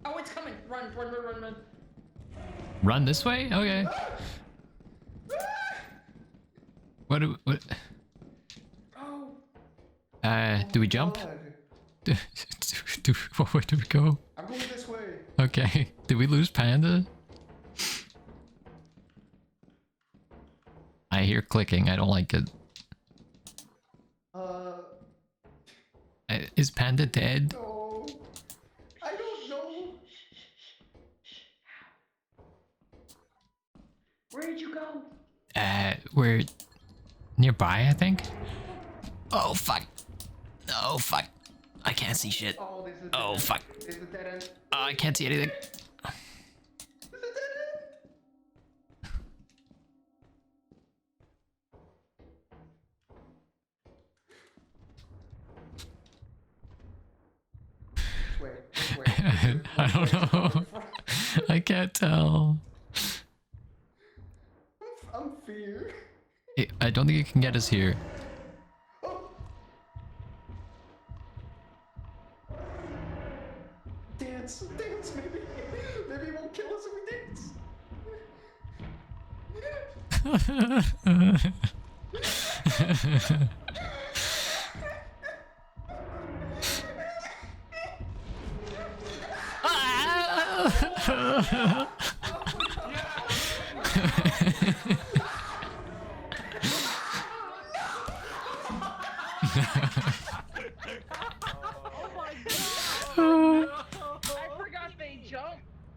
Oh, it's coming. Run, run, run, run, run. Run this way? Okay. What? Oh. Do we jump? God. Where do we go? I'm going this way. Okay. Did we lose Panda? I hear clicking. I don't like it. Is Panda dead? No. I don't know. Where did you go? We're nearby, I think. Oh, fuck. Oh, fuck. I can't see shit. Oh, this is Oh, fuck. This is a dead end. Oh, I can't see anything. This is a dead end. Wait. I don't know. I can't tell. I'm fear. I don't think it can get us here. Oh. Dance, maybe. Maybe it won't kill us if we dance.